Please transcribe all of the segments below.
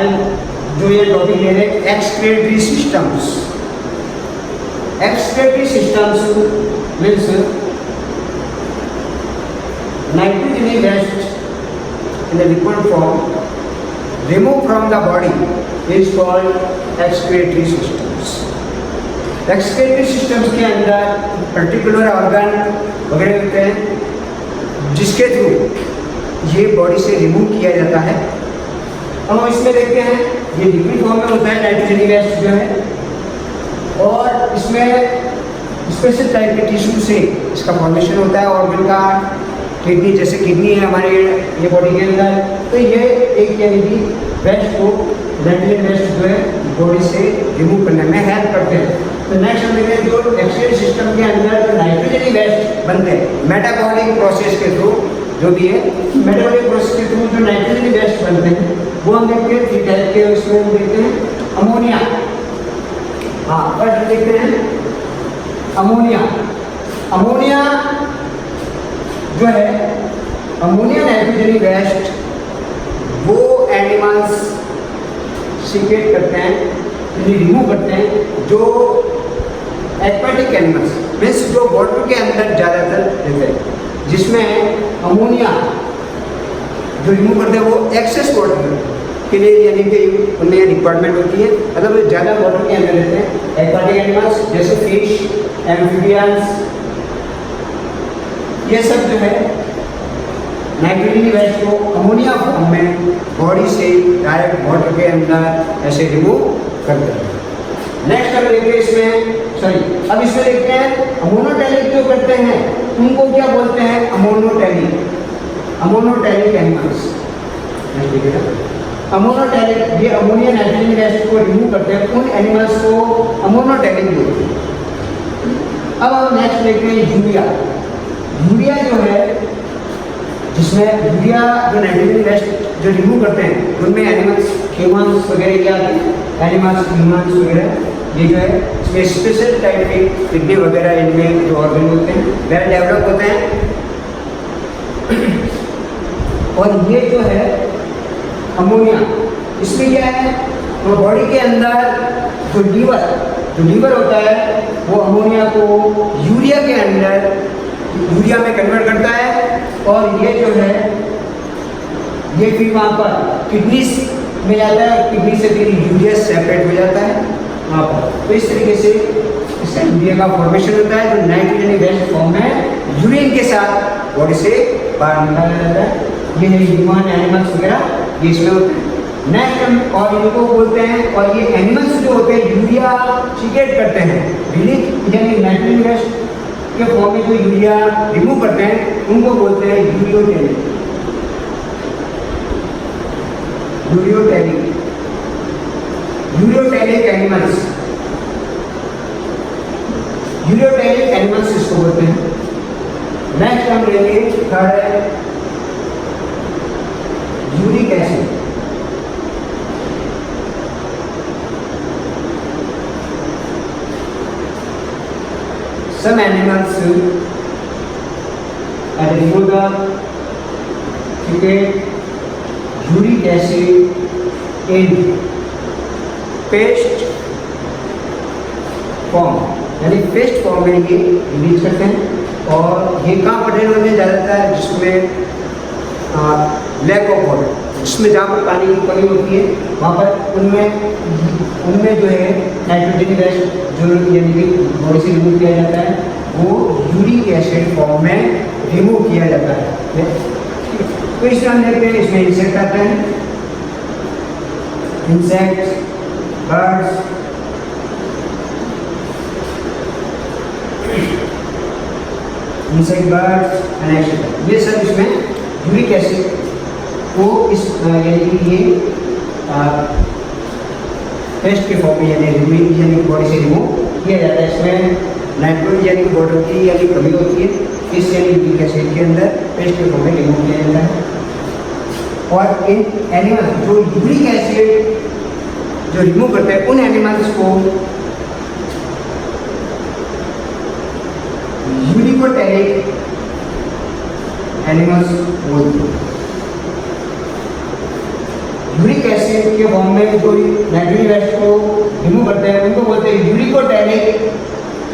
भाई जो ये टॉपिक ले रहे हैं excretory systems. Excretory systems means nitrogenous waste in the liquid form remove from the body is called excretory systems. Excretory systems के अंदर पर्टिकुलर ऑर्गन वगैरह होते हैं जिसके थ्रू ये बॉडी से रिमूव किया जाता है। हम इसमें देखते हैं ये लिक्विड फॉर्म में होता है नाइट्रोजनी वेस्ट जो है, और इसमें स्पेशल टाइप के टिश्यू से इसका फॉर्मेशन होता है ऑर्गन का। किडनी, जैसे किडनी है हमारे ये बॉडी के अंदर, तो ये एक यानी कि वेस्ट को नाइट्रोजन वेस्ट जो है बॉडी से रिमूव करने में हेल्प करते हैं। तो नेक्स्ट हम देखते हैं जो एक्सक्रीटरी सिस्टम के अंदर जो नाइट्रोजनी वेस्ट बनते हैं मेटाबॉलिक प्रोसेस के थ्रू, जो भी है मेटाबॉलिक प्रोसेस के थ्रू जो नाइट्रोजनी वेस्ट बनते हैं वो हम देखते हैं 3 टाइप के। उसमें हम देखते हैं अमोनिया। हाँ, फर्स्ट देखते हैं अमोनिया। अमोनिया जो है अमोनिया नाइट्रोजनी वेस्ट वो एनिमल्स सीक्रेट करते हैं, रिमूव करते हैं जो एक्वाटिक एनिमल्स मीन्स जो वाटर के अंदर ज़्यादातर रहते हैं, जिसमें अमोनिया जो रिमूव करते हैं वो एक्सेस वाटर के लिए यानी कि उनमें रिक्वायरमेंट होती है, मतलब ज़्यादा वाटर के अंदर रहते हैं एक्वाटिक एनिमल्स जैसे फिश, एम्फीबियंस, ये सब जो है नाइट्रोजनी वेस्ट को अमोनिया फॉर्म में बॉडी से डायरेक्ट वाटर के अंदर ऐसे रिमूव करते हैं। नेक्स्ट हम देखते हैं अब इसमें देखते हैं अमोनोटैलिक जो करते हैं उनको क्या बोलते हैं? Ammonotelic animals. अमोनोटैलिक, ये अमोनिया नाइट्रोजन वेस्ट को रिमूव करते हैं, उन एनिमल्स को अमोनोटैलिक बोलते हैं। अब हम नेक्स्ट देखते हैं यूरिया। यूरिया जो है जिसमें यूरिया जो नाइट्रोजन वेस्ट जो रिमूव करते हैं उनमें एनिमल्स, ह्यूमन्स वगैरह क्या आते हैं, एनिमल्स, ह्यूमन्स वगैरह, ये जो है इसमें स्पेशल टाइप के किडनी वगैरह इनमें जो ऑर्गन होते हैं वेल डेवलप होते हैं। और ये जो है अमोनिया, इसमें क्या है तो बॉडी के अंदर जो लीवर होता है वो अमोनिया को यूरिया के अंदर यूरिया में कन्वर्ट करता है, और ये जो है ये फिर वहाँ पर किडनी में जाता है, किडनी से फिर यूरिया सेपरेट हो जाता है वहाँ पर। तो इस तरीके से इसका यूरिया का फॉर्मेशन होता है जो नाइट्रोजन वेस्ट फॉर्म में यूरिन के साथ बॉडी से बाहर निकाला जाता है। ये है ह्यूमन, एनिमल्स वगैरह ये इसमें होते हैं। नेक्स्ट हम और इनको बोलते हैं, और ये एनिमल्स जो होते हैं यूरिया सीक्रेट करते हैं, रिलीज यानी नाइट्रोजन वेस्ट के फॉर्म में जो यूरिया रिमूव करते हैं उनको बोलते हैं यूरियोटैलिक। यूरियोटैलिक एनिमल्स इसको बोलते हैं। नेक्स्ट हम लेंगे थर्ड है uric acid. Some animals are removed uric acid in paste form, यानी पेस्ट फॉर्म में ये रिलीज करते हैं। और ये कहाँ प्रेजेंट होते हैं ज़्यादातर? जिसमें लैक ऑफ वाटर, जिसमें जहाँ पर पानी की कमी होती है वहाँ पर उनमें जो है नाइट्रोजन वेस्ट जो यानी कि बॉडी से रिमूव किया जाता है वो यूरिक एसिड फॉर्म में रिमूव किया जाता है। तो इसमें हम देखते हैं इसमें इंसेक्ट आते हैं, इंसेक्ट्स, बर्ड्स, एंड एक्सेट्रा, ये सब इसमें यूरिक एसिड को इस यानी कि ये पेस्ट के फॉर्म में यानी बॉडी से रिमूव किया जाता है। इसमें नाइट्रोजन यानी कि वाटर की यानी कमी होती है, इस यानी यूरिक एसिड के अंदर पेस्ट के फॉर्म में रिमूव किया जाता है। और इन एनिमल्स जो यूरिक एसिड जो रिमूव करते हैं उन एनिमल्स को यूरिकोटैलिक एनिमल्स बोलते हैं। यूरिक एसिड के फॉर्म में जो नाइट्रोजन वेस्ट को रिमूव करते हैं उनको बोलते हैं यूरिकोटैनिक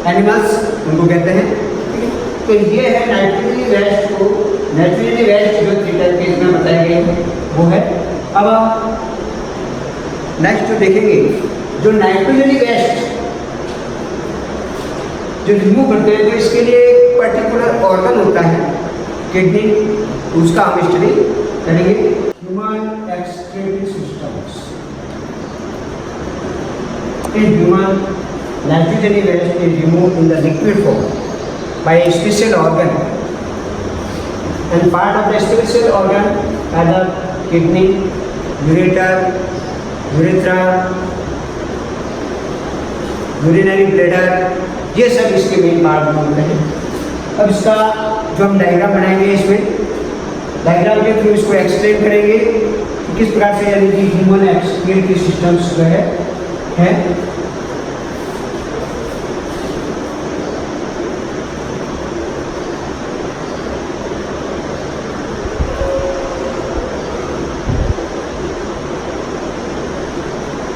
एनिमल्स, उनको कहते हैं। तो ये है नाइट्रोजन वेस्ट को, नाइट्रोजन वेस्ट जो 3 टाइप के इसमें बताए गए हैं वो है। अब आप नेक्स्ट जो देखेंगे, जो नाइट्रोजन वेस्ट जो रिमूव करते हैं तो इसके लिए एक पर्टिकुलर ऑर्गन होता है किडनी, उसका हम स्टडी करेंगे। Human excretory systems. In human nitrogen waste is remove in the liquid form by a special organ and part of the special organ are the kidney, ureter, urethra, urinary bladder, ये सब इसके main part में होते हैं। अब इसका जो हम डायग्राम बनाएंगे, इसमें डायग्राम के थ्रू इसको एक्सप्लेन करेंगे कि किस प्रकार से यानी कि ह्यूमन एक्सक्रीटरी सिस्टम्स जो है।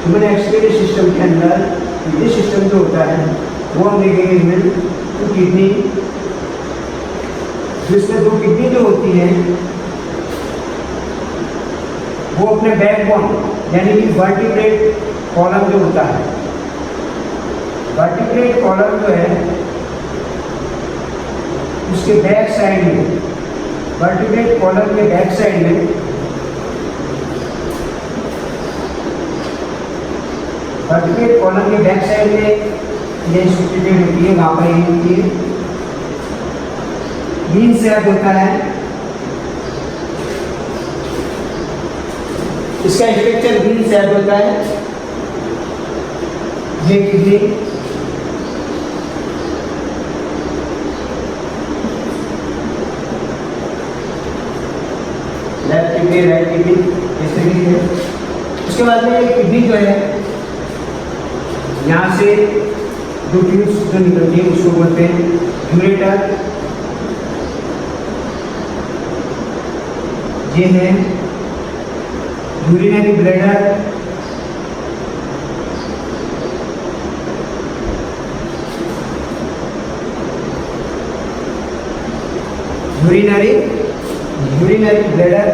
ह्यूमन एक्सक्रीटरी सिस्टम के अंदर ये सिस्टम जो होता है वो हम देखेंगे इसमें। तो किडनी, जिसमें 2 किडनी जो होती है वो अपने बैकबोन यानी कि वर्टिब्रेट कॉलम जो होता है, वर्टिब्रेट कॉलम जो है उसके बैक साइड में, वर्टिब्रेट कॉलम के बैक साइड में वर्टिब्रेट कॉलम के बैक साइड में ये सिचुएटेड होती है, वहाँ पर ये होती है मीन शेप होता है। इसका स्ट्रक्चर मीन शेप होता है। ये kidney, left kidney, right kidney, इस तरीके से। उसके बाद में किडनी जो है यहाँ से 2 ट्यूब्स जो निकलती है उसको बोलते हैं यूरेटर। ये है urinary bladder, urinary bladder,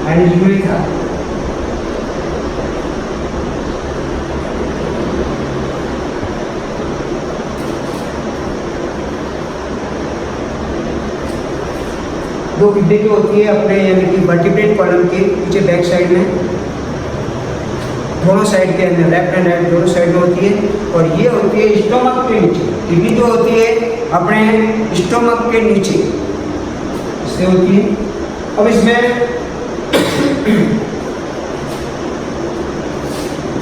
and urethra. दो किडनी जो होती है अपने यानी कि वर्टिब्रेट कॉलम के पीछे बैक साइड में, दोनों साइड के अंदर, लेफ्ट एंड राइट दोनों साइड में होती है। और ये होती है स्टोमक के नीचे, किडनी जो होती है अपने स्टोमक के नीचे इससे होती है। अब इसमें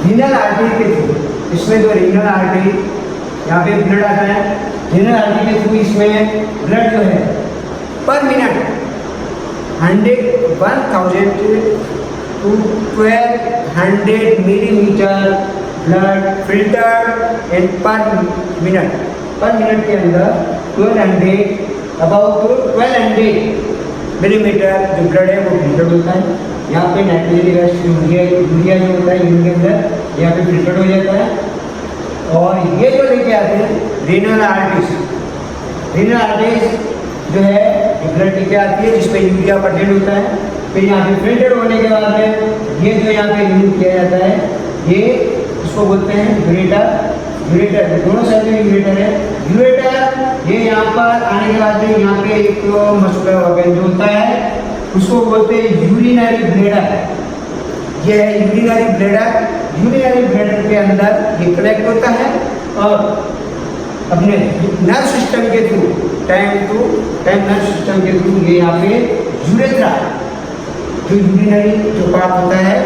रीनल आर्टरी के थ्रू, इसमें जो रीनल आर्टरी यहाँ पे ब्लड आता है, रीनल आर्टरी के थ्रू इसमें ब्लड जो है पर minute 1000 to 1200 millimetre blood filter and पर मिनट के अंदर 1200 मिलीमीटर जो ब्लड है वो फिल्टर होता है। यहाँ पे नाइट्रोजन गैस यूरिया जो होता है यूरिन के अंदर यहाँ पे फिल्टर हो जाता है। और ये जो लेके आते हैं रीनल आर्टरीज जो है ब्लड लेके आती है जिसमें यूरिया प्रेजेंट होता है। फिर यहाँ पे फिल्टर होने के बाद में ये जो यहाँ पे यूज किया जाता है ये इसको बोलते हैं यूरेटर। दोनों साइड में यूरेटर है। यूरेटर ये यहाँ पर आने के बाद में यहाँ पे एक मस्कुलर ऑर्गन जो होता है उसको बोलते हैं यूरिनरी ब्लैडर। ये है यूरिनरी ब्लैडर के अंदर ये कलेक्ट होता है और अपने नर्व सिस्टम के थ्रू टाइम नर्व सिस्टम के थ्रू ये यहाँ पे यूरेथ्रा जो यूरिनरी जो पार्ट होता है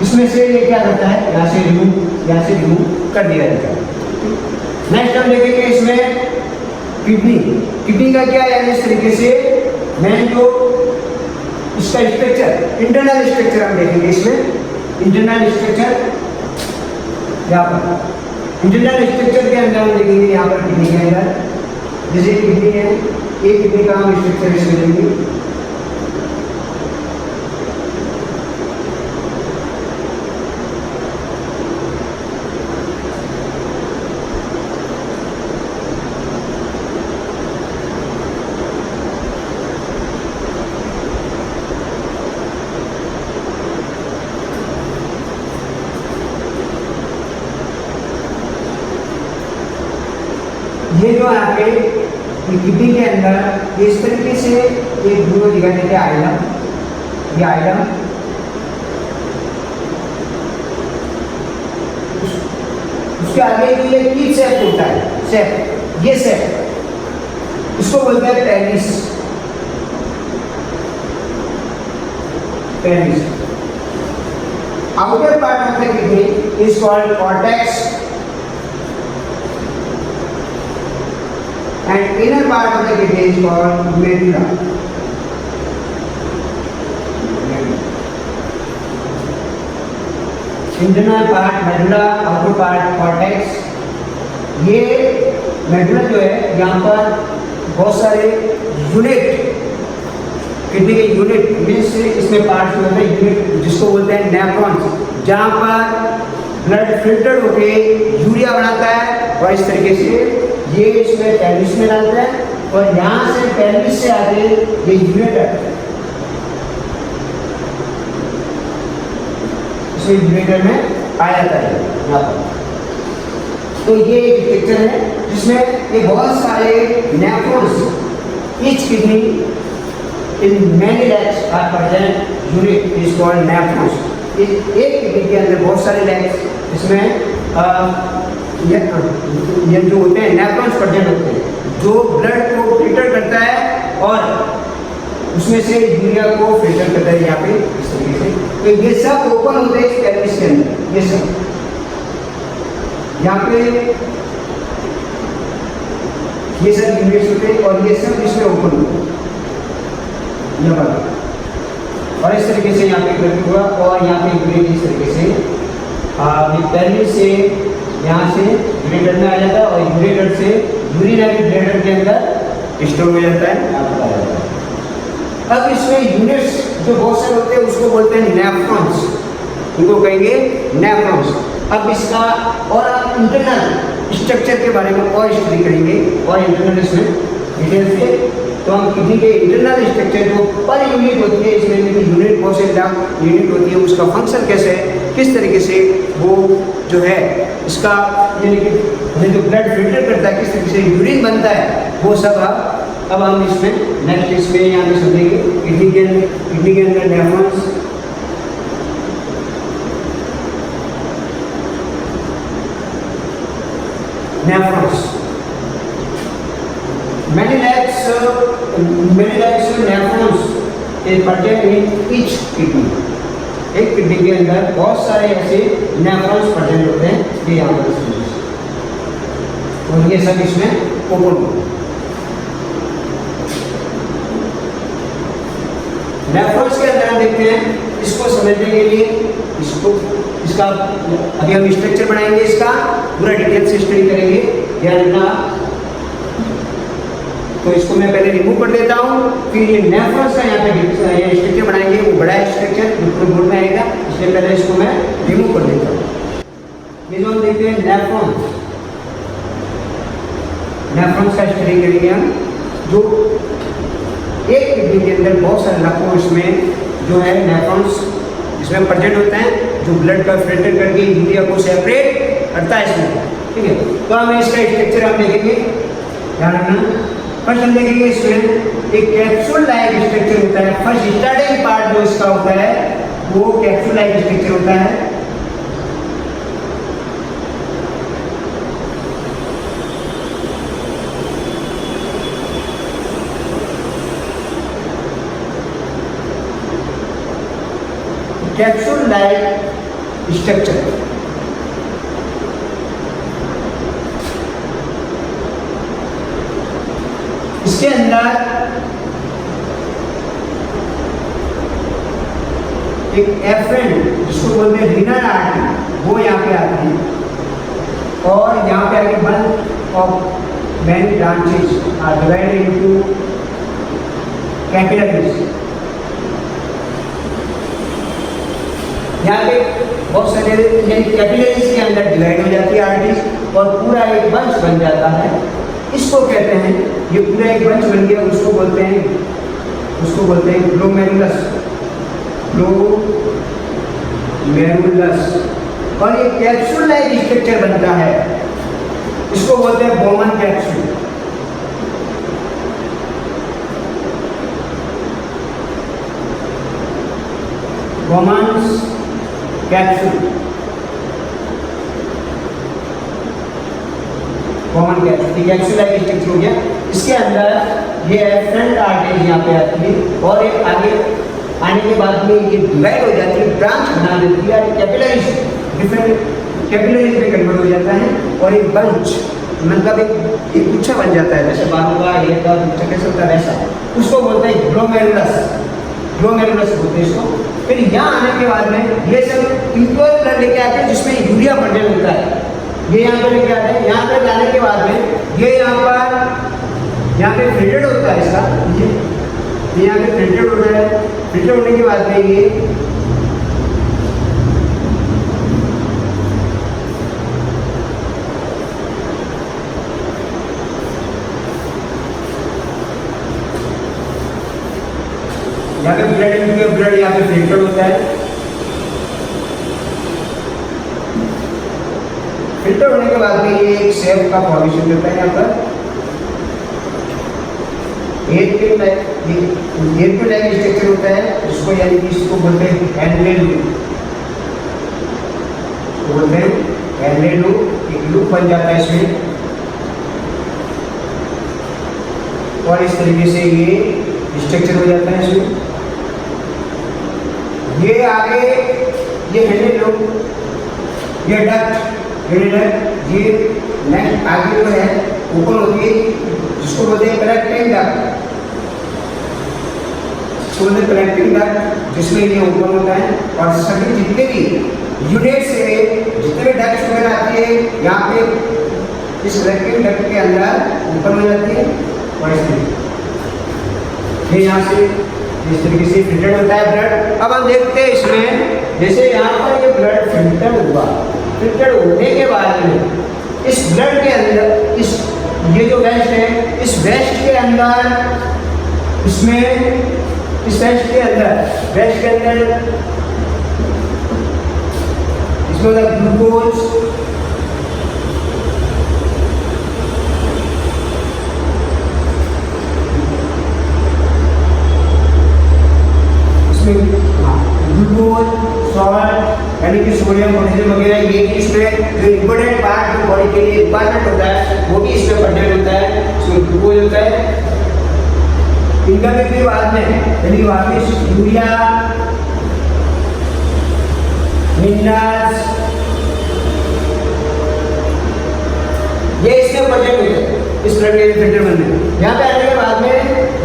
इसमें से ये क्या करता है यहाँ से रिमूव कर दिया जाता है। नेक्स्ट हम देखेंगे इसमें किडनी का क्या है, इस तरीके से मैं जो इसका स्ट्रक्चर इंटरनल स्ट्रक्चर हम देखेंगे। इसमें इंटरनल स्ट्रक्चर यहाँ पर इंटरनल स्ट्रक्चर के अंदर हम देखेंगे यहाँ पर किडनी के अंदर, जैसे किडनी है, एक किडनी का हम स्ट्रक्चर इसमें देखेंगे। ये जो यहाँ पे किडनी के अंदर इस तरीके से एक ब्लू दिखाई देते हैं आइलम, ये आइलम उसके आगे जो ये टी शेप होता है, शेप, ये शेप इसको बोलते हैं penis. Penis outer part of the kidney is called cortex and inner part of the kidney is called medulla. Internal part medulla, outer part cortex. ये medulla जो है यहाँ पर बहुत सारे यूनिट, किडनी के यूनिट मीन्स इसमें पार्ट जो होते हैं यूनिट जिसको बोलते हैं नेफ्रॉन्स, जहाँ पर ब्लड फिल्टर होके यूरिया बनाता है और इस तरीके से ये इसमें पेल्विस में डालता है और यहाँ से पेल्विस से आगे ये यूरेटर, इसे यूरेटर में पाया जाता है यहाँ पर। तो ये एक पिक्चर है जिसमें ये बहुत सारे nephrons, each kidney in many legs are present, unit is called nephrons. एक किडनी के अंदर बहुत सारे लेग्स, इसमें ये जो होते हैं नेफ्रॉन्स प्रेजेंट होते हैं जो ब्लड को फिल्टर करता है और उसमें से यूरिया को फिल्टर करता है यहाँ पे इस तरीके से। तो ये सब ओपन होते हैं इस पेल्विस के अंदर, ये सब यहाँ पे ये सब यूनिट्स होते हैं और ये सब इसमें ओपन होते हैं यहाँ पर, और इस तरीके से यहाँ पे करके हुआ और यहाँ पे यूरिन इस तरीके से पेल्विस से यहाँ से यूरेटर में आ जाता है और यूरेटर से यूरिनरी ब्लैडर के अंदर स्टोर हो जाता है, आपको आ जाता है। अब इसमें यूनिट्स जो बहुत सारे होते हैं उसको बोलते हैं नेफ्रॉन्स, उनको कहेंगे नेफ्रॉन्स। अब इसका और आप इंटरनल स्ट्रक्चर के बारे में और स्टडी करेंगे और इंटरनल इसमें डिटेल से, तो हम किडनी के इंटरनल स्ट्रक्चर जो पर यूनिट होती है, इसमें भी यूनिट बहुत से यूनिट होती है, उसका फंक्शन कैसे है, किस तरीके से वो जो है इसका यानी कि हमें जो ब्लड फिल्टर करता है, किस तरीके से यूरिन बनता है, वो सब अब हम इसमें नेक्स्ट इसमें यहाँ पे समझेंगे। किडनी के अंदर nephrons, many lakhs nephrons is present in each kidney। एक किडनी के अंदर बहुत सारे ऐसे नेफ्रॉन्स प्रेजेंट होते हैं, ये यहाँ पर और ये सब इसमें ओपन होते हैं। नेफ्रॉन्स के अंदर हम देखते हैं, इसको समझने के लिए इसका अभी हम स्ट्रक्चर बनाएंगे, इसका पूरा डिटेल से स्टडी करेंगे, ध्यान रखना। तो इसको मैं पहले रिमूव कर देता हूँ, फिर ये नेफ्रॉन्स का यहाँ पे ये स्ट्रक्चर बनाएंगे, वो बड़ा स्ट्रक्चर जो बोर्ड में आएगा, इसलिए पहले इसको मैं रिमूव कर देता हूँ। ये जो हम देखते हैं नेफ्रॉन्स का स्टडी करेंगे हम, जो एक किडनी के अंदर बहुत सारे लाखों इसमें जो है नेफ्रॉन्स इसमें प्रेजेंट होते हैं, जो ब्लड का फिल्टर करके यूरिया को सेपरेट करता है इसमें, ठीक है। तो हम इसका स्ट्रक्चर हम देखेंगे, ध्यान रखना। फर्स्ट हम देखेंगे इसमें एक कैप्सूल लाइक स्ट्रक्चर होता है। फर्स्ट स्टार्टिंग पार्ट जो इसका होता है वो कैप्सूल लाइक स्ट्रक्चर होता है। कैप्सूल लाइक स्ट्रक्चर इसके अंदर एक एफएन जिसको बोलते हैं रीनल आर्टरी, वो यहाँ पे आती है। और यहाँ पे आगे bulk of many branches are divided into capillaries. यहाँ पे बहुत सारे कैपिलरीज के अंदर डिवाइड हो जाती है आर्टरीज और पूरा एक बंच बन जाता है। इसको कहते हैं, ये पूरा एक बंच बन गया, उसको बोलते हैं ग्लोमेरुलस। और ये कैप्सूल लाइक स्ट्रक्चर बनता है, इसको बोलते हैं Bowman capsule. Bowman capsule capsule like structure हो गया। इसके अंदर ये फ्रंट आर्टरी यहाँ पे आती है और एक आगे आने के बाद में ये डिवाइड हो जाती है, ब्रांच बना देती है, कैपिलरीज डिफरेंट कैपिलरीज में कन्वर्ट हो जाता है और एक बंच मतलब एक गुच्छा बन जाता है, जैसे बालों का हेयर का गुच्छा कैसे होता है वैसा, उसको बोलते हैं ग्लोमेरुलस बोलते हैं इसको। फिर यहाँ आने के बाद में ये सब इम्प्योर ब्लड लेके आते हैं जिसमें यूरिया बंडल होता है, ये यहाँ पे लेके आते हैं। यहाँ पे लाने के बाद में ये यहाँ पे फिल्टर्ड होता है इसका, ये यहाँ पे फिल्टर्ड होता है। फिल्टर होने के बाद में ये यहाँ पे ब्लड यहाँ पे फिल्टर होता है। फिल्टर होने के बाद में ये एक सेव का फॉर्मेशन होता है। यहाँ पर एयर टू लाइक स्ट्रक्चर होता है, जिसको यानी कि इसको बोलते हैं हैंडलेड लूप। एक लूप बन जाता है इसमें और इस तरीके से ये स्ट्रक्चर हो जाता है इसमें। ये आगे ये हैंडलेड लूप, ये डक्ट, ये नेक्स्ट आगे जो है ओपन होती है, जिसको बोलते हैं कलेक्टिंग डक्ट, जिसमें ये ओपन होता है और सभी जितने भी यूनिट से जितने भी डक्ट वगैरह आती है यहाँ पे इस कलेक्टिंग डक्ट के अंदर ओपन हो जाती है और ये यहाँ से इस तरीके से फिल्टर होता है ब्लड। अब हम देखते हैं इसमें, जैसे यहाँ पर ये ब्लड फिल्टर हुआ, फिल्टर होने के बाद में इस ब्लड के अंदर ये जो वेस्ट है, इस वेस्ट के अंदर इसमें ग्लूकोज, सॉल्ट यानी कि सोडियम, पोटेशियम वगैरह, ये इसमें जो इम्पोर्टेंट पार्ट जो बॉडी के लिए इम्पोर्टेंट होता है वो भी इसमें कंटेंट होता है, इसमें ग्लूकोज होता है। इनका भी बाद में यानी वापिस यूरिया, मिनरल्स, ये इसमें कंटेंट होते हैं इस ब्लड के फिल्टर बनने में। यहाँ पे आने के बाद में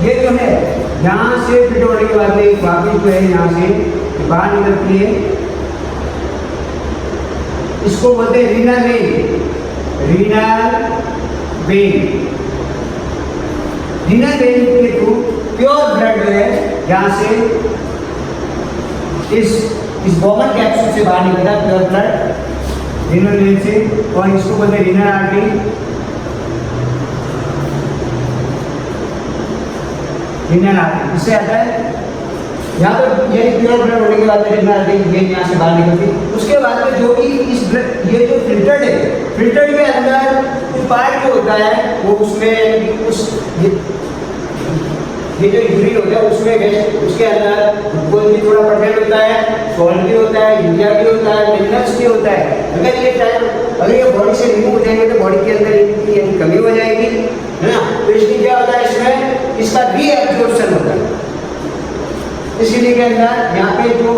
ये जो है यहाँ से फिल्टर होने के बाद में वापिस जो है यहाँ से बाहर निकलती है, इसको बोलते हैं रीनल वेन के थ्रू प्योर ब्लड जो है यहाँ से इस बोमन कैप्सूल से बाहर निकलता है प्योर ब्लड रीनल वेन से, और इसको बोलते हैं रीनल आर्टरी। इससे आता है यहाँ पर ये प्योर ब्लड होने के बाद ये यहाँ से बाहर निकलती। उसके बाद में जो कि इस ब्लड ये जो फिल्टर के अंदर कुछ पार्ट जो होता है वो उसमें ये जो यूरिन होता है उसमें उसके अंदर ग्लूकोज भी थोड़ा कंटेंट होता है, सॉल्ट भी होता है, यूरिया भी होता है, मिनरल्स भी होता है। अगर ये बॉडी से रिमूव हो जाएंगे तो बॉडी के अंदर इनकी कमी हो जाएगी, है ना। तो इसलिए क्या होता है, इसमें इसका रीएब्जॉर्प्शन होता है। इसलिए के अंदर यहाँ पे जो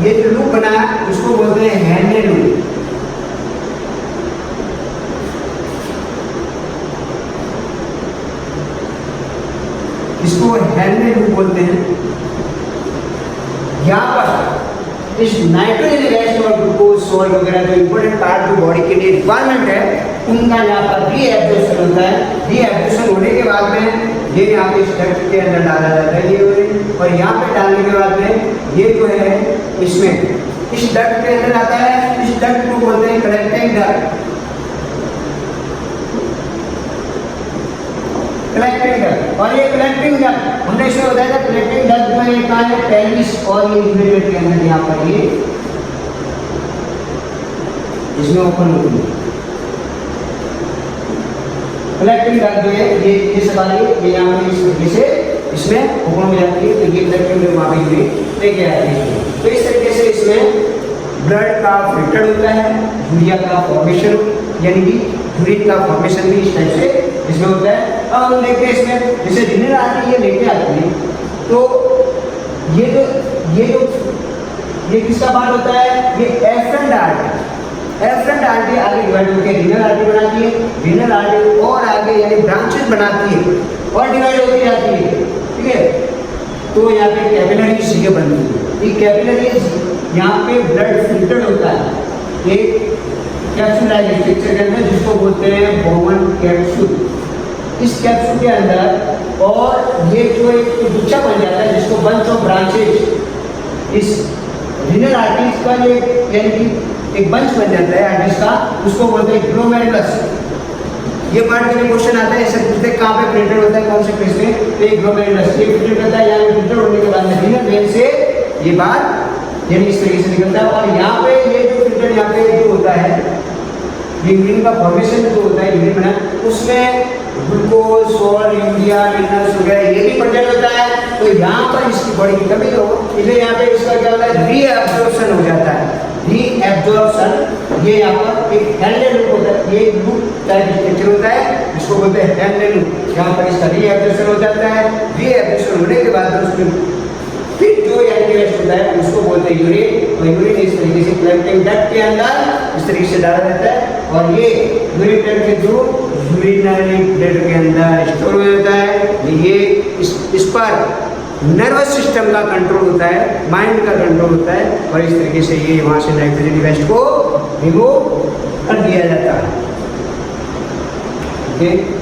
ये जो लूप बना है उसको बोलते हैं हैंडलेड लूप। इसको हैंडलेड लूप बोलते हैं। यहाँ पर इस नाइट्रोजन वेस्ट और ग्लूकोज सॉल्ट वगैरह जो इंपॉर्टेंट पार्ट जो बॉडी के लिए रिक्वायरमेंट है उनका यहाँ पर रीएब्जॉर्प्शन होता है। रीएब्जॉर्प्शन होने के बाद में ये यहाँ पे स्ट्रक्चर के अंदर डाला जाता है ये, और यहाँ पे डालने के बाद में ये जो है इसमें इस डक्ट के अंदर आता है। इस डक्ट को बोलते हैं कलेक्टिंग डक्ट। कलेक्टिंग डक्ट, और ये कलेक्टिंग डक्ट हमने इसमें बताया था कलेक्टिंग डक्ट जो है कहाँ है, पेल्विस और ये यूरिनेट के अंदर यहाँ पर ये इसमें ओपन होती है। कलेक्टिंग डक्ट जो है ये सवाल ये यहाँ पे इस तरीके से इसमें ओपन हो जाती है, तो ये कलेक्टिंग डक्ट वहाँ पे लेके आती है। तो इस तरीके से इसमें ब्लड का फिल्टर होता है, यूरिया का फॉर्मेशन यानी कि यूरिन का फॉर्मेशन भी इस टाइप से इसमें होता है। अब हम देखते हैं इसमें जैसे रिनल आर्टरी ये लेके आती है, तो ये किसका पार्ट होता है, ये एफरेंट आर्टरी। एफरेंट आर्टरी आगे डिवाइड होकर रिनल आर्टरी बनाती है, रिनल आर्टरी और आगे यानी ब्रांचेस बनाती है और डिवाइड होती जाती है, ठीक है। तो यहाँ पे कैपिलरीज ये बनती है। ये कैपिलरीज यहाँ पे ब्लड फिल्टर होता है एक कैप्सूल स्ट्रक्चर के अंदर जिसको बोलते हैं बोवन कैप्सूल। इस कैप्सूल के अंदर और ये जो एक गुच्छा बन जाता है जिसको बंच ऑफ ब्रांचेज, इस रिनल आर्टरीज का जो यानी कि एक बंच बन जाता है आर्टरीज का, उसको बोलते हैं ग्लोमेरुलस। ये पार्ट के लिए क्वेश्चन आता है, ऐसे पूछते हैं कहाँ पे फिल्टर होता है, कौन से पेज में, तो ये ग्लोमेरुलस ये फिल्टर करता है। यहाँ फिल्टर होने के बाद में रिनल वेन से ये बात यानी इस तरीके से निकलता है, और यहाँ पे ये जो फिल्टर यहाँ पे जो होता है यूरिन का फॉर्मेशन जो होता है यूरिन बना उसमें ग्लूकोज सॉल्ट यूरिया मिनरल्स वगैरह ये भी प्रेजेंट होता है। तो यहाँ पर इसकी बॉडी की कमी हो इसलिए यहाँ पे इसका क्या होता है, रीएब्जॉर्प्शन हो जाता है। रीएब्जॉर्प्शन ये यहाँ पर एक हेल्डे लूप होता है, ये लूप टाइप स्ट्रक्चर होता है जिसको बोलते हैं हेल्डे लूप। यहाँ पर इसका रीएब्जॉर्प्शन हो जाता है। रीएब्जॉर्प्शन होने के बाद उसमें फिर जो एंटीवेस्ट होता है उसको बोलते हैं यूरिन, और यूरिन इस तरीके से कलेक्टिंग डक्ट के अंदर इस तरीके से डाला जाता है, और ये यूरिन डक्ट के थ्रू यूरिनरी ब्लड के अंदर स्टोर हो जाता है। ये इस पर नर्वस सिस्टम का कंट्रोल होता है, माइंड का कंट्रोल होता है, और इस तरीके से ये वहाँ से नाइट्रोजन वेस्ट को रिमूव कर दिया जाता है। ओके।